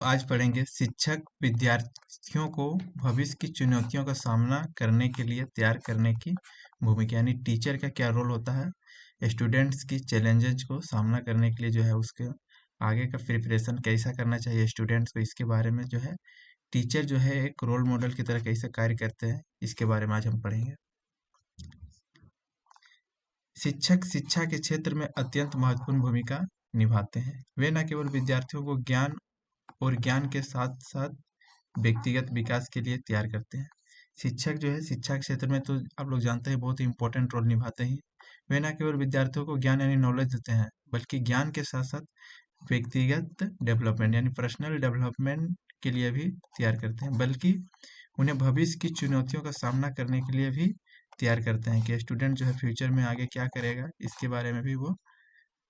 आज पढ़ेंगे शिक्षक विद्यार्थियों को भविष्य की चुनौतियों का सामना करने के लिए तैयार करने की भूमिका, यानी टीचर का क्या रोल होता है स्टूडेंट्स की चैलेंजेस को सामना करने के लिए, जो है उसके आगे का प्रिपरेशन कैसा करना चाहिए स्टूडेंट्स को, इसके बारे में जो है टीचर जो है एक रोल मॉडल की तरह कैसे कार्य करते हैं, इसके बारे में आज हम पढ़ेंगे। शिक्षक शिक्षा के क्षेत्र में अत्यंत महत्वपूर्ण भूमिका निभाते हैं। वे न केवल विद्यार्थियों को ज्ञान और ज्ञान के साथ साथ व्यक्तिगत विकास के लिए तैयार करते हैं। शिक्षक जो है शिक्षा के क्षेत्र में, तो आप लोग जानते हैं, बहुत ही इंपॉर्टेंट रोल निभाते हैं। वे न केवल विद्यार्थियों को ज्ञान यानी नॉलेज देते हैं, बल्कि ज्ञान के साथ साथ व्यक्तिगत डेवलपमेंट यानी पर्सनल डेवलपमेंट के लिए भी तैयार करते हैं, बल्कि उन्हें भविष्य की चुनौतियों का सामना करने के लिए भी तैयार करते हैं कि स्टूडेंट जो है फ्यूचर में आगे क्या करेगा, इसके बारे में भी वो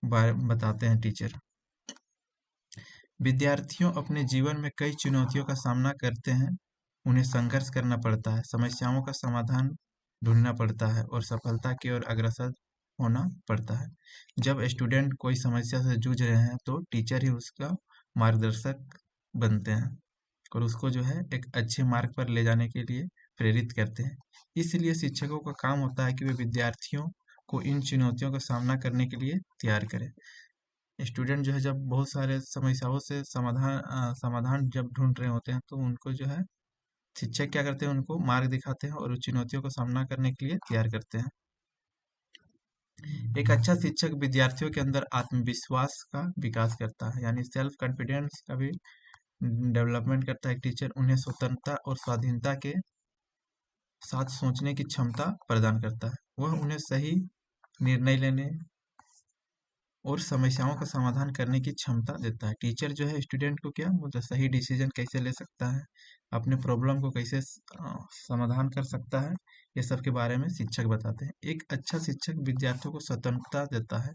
बताते हैं टीचर। विद्यार्थियों अपने जीवन में कई चुनौतियों का सामना करते हैं। उन्हें संघर्ष करना पड़ता है, समस्याओं का समाधान ढूंढना पड़ता है और सफलता की ओर अग्रसर होना पड़ता है। जब स्टूडेंट कोई समस्या से जूझ रहे हैं तो टीचर ही उसका मार्गदर्शक बनते हैं और उसको जो है एक अच्छे मार्ग पर ले जाने के लिए प्रेरित करते हैं। इसलिए शिक्षकों का काम होता है कि वे विद्यार्थियों को इन चुनौतियों का सामना करने के लिए तैयार करें। स्टूडेंट जो है जब बहुत सारे समस्याओं से समाधान जब ढूंढ रहे होते हैं, तो उनको जो है शिक्षक क्या करते हैं, उनको मार्ग दिखाते हैं और उस चुनौतियों का सामना करने के लिए तैयार करते हैं। एक अच्छा शिक्षक विद्यार्थियों के अंदर आत्मविश्वास का विकास करता है, यानी सेल्फ कॉन्फिडेंस का भी डेवलपमेंट करता है। टीचर उन्हें स्वतंत्रता और स्वाधीनता के साथ सोचने की क्षमता प्रदान करता है। वह उन्हें सही निर्णय लेने और समस्याओं का समाधान करने की क्षमता देता है। टीचर जो है स्टूडेंट को क्या मतलब सही डिसीजन कैसे ले सकता है, अपने प्रॉब्लम को कैसे समाधान कर सकता है, ये सब के बारे में शिक्षक बताते हैं। एक अच्छा शिक्षक विद्यार्थियों को स्वतंत्रता देता है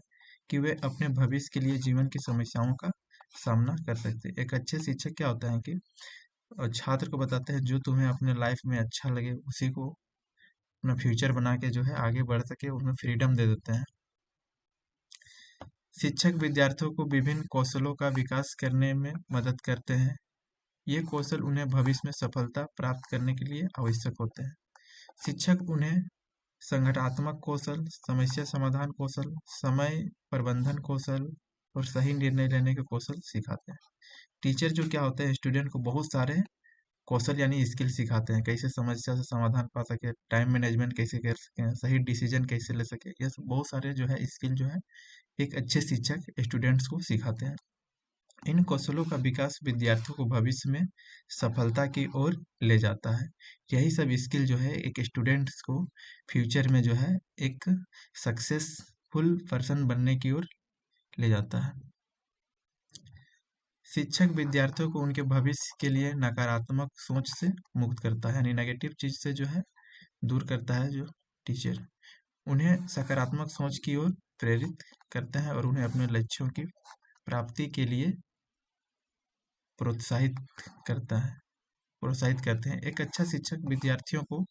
कि वे अपने भविष्य के लिए जीवन की समस्याओं का सामना कर सकते हैं। एक अच्छे शिक्षक क्या होता है कि छात्र को बताते हैं जो तुम्हें अपने लाइफ में अच्छा लगे उसी को अपना फ्यूचर बना के जो है आगे बढ़ सके, उसमें फ्रीडम दे देते हैं। शिक्षक विद्यार्थियों को विभिन्न कौशलों का विकास करने में मदद करते हैं। ये कौशल उन्हें भविष्य में सफलता प्राप्त करने के लिए आवश्यक होते हैं। शिक्षक उन्हें संगठनात्मक कौशल, समस्या समाधान कौशल, समय प्रबंधन कौशल और सही निर्णय लेने के कौशल सिखाते हैं। टीचर जो क्या होते हैं स्टूडेंट को बहुत सारे कौशल यानी स्किल सिखाते हैं, कैसे समस्या से समाधान पा सके, टाइम मैनेजमेंट कैसे कर सकें, सही डिसीजन कैसे ले सके, ये सब बहुत सारे जो है स्किल जो है एक अच्छे शिक्षक स्टूडेंट्स को सिखाते हैं। इन कौशलों का विकास विद्यार्थियों को भविष्य में सफलता की ओर ले जाता है। यही सब स्किल जो है एक स्टूडेंट्स को फ्यूचर में जो है एक सक्सेसफुल पर्सन बनने की ओर ले जाता है। शिक्षक विद्यार्थियों को उनके भविष्य के लिए नकारात्मक सोच से मुक्त करता है, यानी नेगेटिव चीज से जो है दूर करता है। जो टीचर उन्हें सकारात्मक सोच की ओर प्रेरित करते हैं और उन्हें अपने लक्ष्यों की प्राप्ति के लिए प्रोत्साहित करता है प्रोत्साहित करते हैं। एक अच्छा शिक्षक विद्यार्थियों को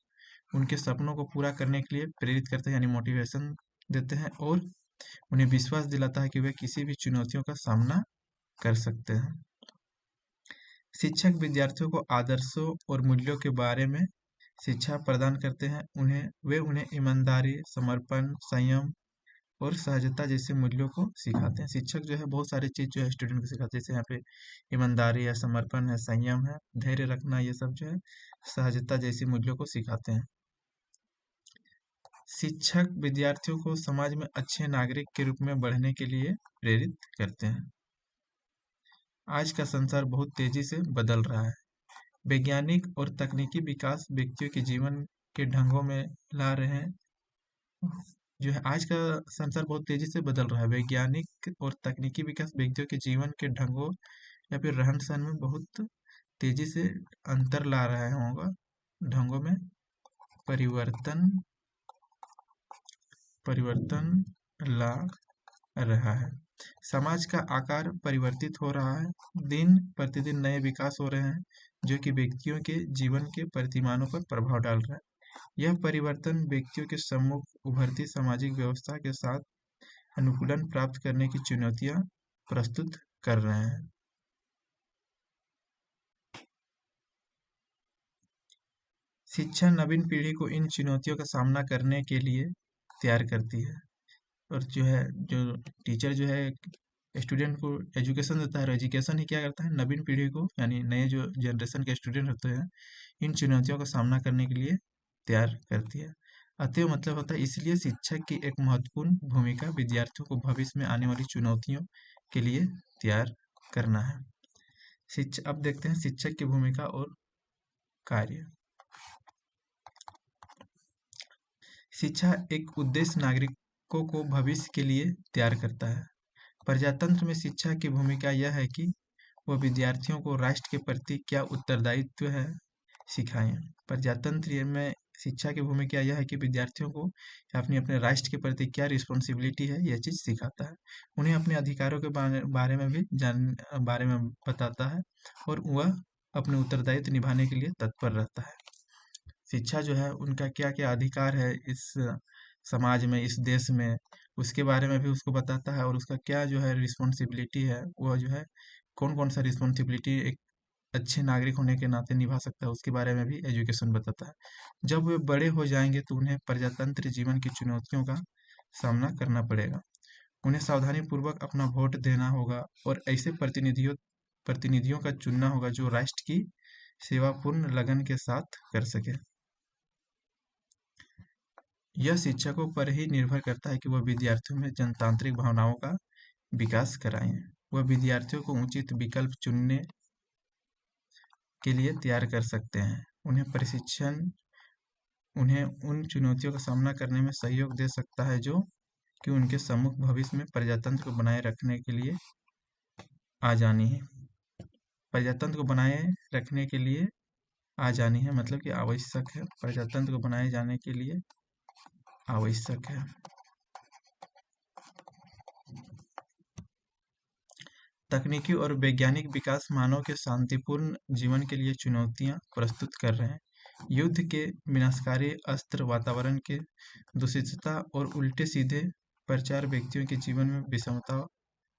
उनके सपनों को पूरा करने के लिए प्रेरित करते हैं, यानी मोटिवेशन देते हैं और उन्हें विश्वास दिलाता है कि वे किसी भी चुनौतियों का सामना कर सकते हैं। शिक्षक विद्यार्थियों को आदर्शों और मूल्यों के बारे में शिक्षा प्रदान करते हैं। उन्हें ईमानदारी, समर्पण, संयम और सहजता जैसे मूल्यों को सिखाते हैं। शिक्षक जो है बहुत सारी चीज जो है स्टूडेंट को सिखाते हैं, जैसे यहाँ पे ईमानदारी है, समर्पण है, संयम है, धैर्य रखना, ये सब जो है सहजता जैसी मूल्यों को सिखाते हैं। शिक्षक विद्यार्थियों को समाज में अच्छे नागरिक के रूप में बढ़ने के लिए प्रेरित करते हैं। आज का संसार बहुत तेजी से बदल रहा है। वैज्ञानिक और तकनीकी विकास व्यक्तियों के जीवन के ढंगों में ला रहे हैं। जो है आज का संसार बहुत तेजी से बदल रहा है। वैज्ञानिक और तकनीकी विकास व्यक्तियों के जीवन के ढंगों या फिर रहन सहन में बहुत तेजी से अंतर ला रहा है, होगा ढंगों में परिवर्तन परिवर्तन ला रहा है। समाज का आकार परिवर्तित हो रहा है। दिन प्रतिदिन नए विकास हो रहे हैं जो कि व्यक्तियों के जीवन के प्रतिमानों पर प्रभाव डाल रहा है। यह परिवर्तन व्यक्तियों के सम्मुख उभरती सामाजिक व्यवस्था के साथ अनुकूलन प्राप्त करने की चुनौतियां प्रस्तुत कर रहे हैं। शिक्षा नवीन पीढ़ी को इन चुनौतियों का सामना करने के लिए तैयार करती है। और जो टीचर जो है स्टूडेंट को एजुकेशन देता है, और एजुकेशन ही क्या करता है, नवीन पीढ़ी को यानी नए जो जनरेशन के स्टूडेंट होते हैं इन चुनौतियों का सामना करने के लिए तैयार करती है। अतएव मतलब होता है, इसलिए शिक्षक की एक महत्वपूर्ण भूमिका विद्यार्थियों को भविष्य में आने वाली चुनौतियों के लिए तैयार करना है। अब देखते हैं शिक्षक की भूमिका और कार्य। शिक्षा एक उद्देश्य नागरिकों को भविष्य के लिए तैयार करता है। प्रजातंत्र में शिक्षा की भूमिका यह है कि वह विद्यार्थियों को राष्ट्र के प्रति क्या उत्तरदायित्व है सिखाएं। प्रजातंत्र में शिक्षा की भूमिका यह है कि विद्यार्थियों को अपने अपने राष्ट्र के प्रति क्या रिस्पॉन्सिबिलिटी है यह चीज़ सिखाता है। उन्हें अपने अधिकारों के बारे में भी बारे में बताता है, और वह अपने उत्तरदायित्व निभाने के लिए तत्पर रहता है। शिक्षा जो है उनका क्या क्या अधिकार है इस समाज में, इस देश में, उसके बारे में भी उसको बताता है, और उसका क्या जो है रिस्पॉन्सिबिलिटी है, वह जो है कौन कौन सा रिस्पॉन्सिबिलिटी एक अच्छे नागरिक होने के नाते निभा सकता है, उसके बारे में भी एजुकेशन बताता है। जब वे बड़े हो जाएंगे तो उन्हें प्रजातंत्र जीवन की चुनौतियों का सामना करना पड़ेगा। उन्हें सावधानी पूर्वक अपना वोट देना होगा और ऐसे प्रतिनिधियों का चुनना होगा जो राष्ट्र की सेवा पूर्ण लगन के साथ कर सके। यह शिक्षकों पर ही निर्भर करता है कि वह विद्यार्थियों में जनतांत्रिक भावनाओं का विकास कराएं। वह विद्यार्थियों को उचित विकल्प चुनने के लिए तैयार कर सकते हैं। उन्हें प्रशिक्षण उन्हें उन चुनौतियों का सामना करने में सहयोग दे सकता है जो कि उनके सम्मुख भविष्य में प्रजातंत्र को बनाए रखने के लिए आ जानी है। प्रजातंत्र को बनाए रखने के लिए आ जानी है मतलब कि आवश्यक है। प्रजातंत्र को बनाए जाने के लिए आवश्यक है। तकनीकी और वैज्ञानिक विकास मानव के शांतिपूर्ण जीवन के लिए चुनौतियां प्रस्तुत कर रहे हैं। युद्ध के विनाशकारी अस्त्र, वातावरण के दूषितता और उल्टे सीधे प्रचार व्यक्तियों के जीवन में विषमता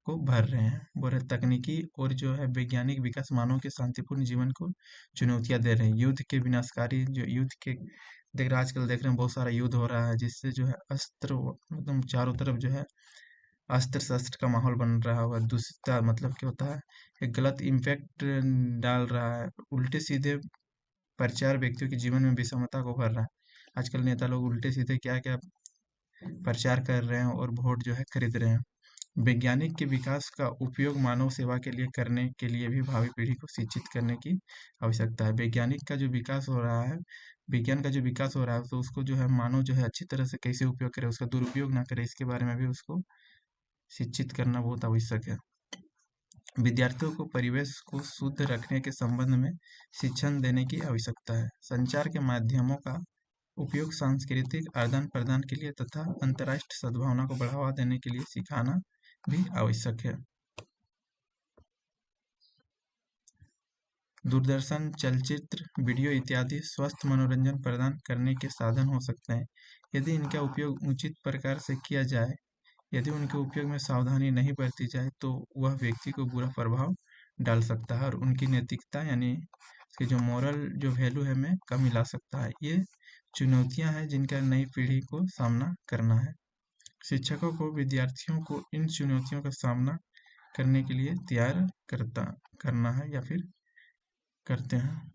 को भर रहे हैं। बोले तकनीकी और जो है वैज्ञानिक विकास मानव के शांतिपूर्ण जीवन को चुनौतियां दे रहे हैं। युद्ध के विनाशकारी जो युद्ध के देख रहे आजकल देख रहे हैं बहुत सारा युद्ध हो रहा है, जिससे जो है अस्त्र एकदम चारों तरफ जो है अस्त्र शस्त्र का माहौल बन रहा हुआ। दूसरा मतलब क्या होता है, एक गलत इम्पैक्ट डाल रहा है, उल्टे सीधे प्रचार व्यक्तियों के जीवन में विषमता को भर रहा है। आजकल नेता लोग उल्टे सीधे क्या क्या प्रचार कर रहे हैं और वोट जो है खरीद रहे हैं। वैज्ञानिक के विकास का उपयोग मानव सेवा के लिए करने के लिए भी भावी पीढ़ी को शिक्षित करने की आवश्यकता है। वैज्ञानिक का जो विकास हो रहा है, विज्ञान का जो विकास हो रहा है, तो उसको जो है मानव जो है अच्छी तरह से कैसे उपयोग करे, उसका दुरुपयोग ना करे, इसके बारे में भी उसको शिक्षित करना बहुत आवश्यक है। विद्यार्थियों को परिवेश को शुद्ध रखने के संबंध में शिक्षण देने की आवश्यकता है। संचार के माध्यमों का उपयोग सांस्कृतिक आदान प्रदान के लिए तथा अंतर्राष्ट्रीय सद्भावना को बढ़ावा देने के लिए सिखाना भी आवश्यक है। दूरदर्शन, चलचित्र, वीडियो इत्यादि स्वस्थ मनोरंजन प्रदान करने के साधन हो सकते हैं यदि इनका उपयोग उचित प्रकार से किया जाए। यदि उनके उपयोग में सावधानी नहीं बरती जाए तो वह व्यक्ति को बुरा प्रभाव डाल सकता है और उनकी नैतिकता यानी उसकी जो मोरल जो वैल्यू है में कमी ला सकता है। ये चुनौतियां हैं जिनका नई पीढ़ी को सामना करना है। शिक्षकों को विद्यार्थियों को इन चुनौतियों का सामना करने के लिए तैयार करना है या फिर करते हैं।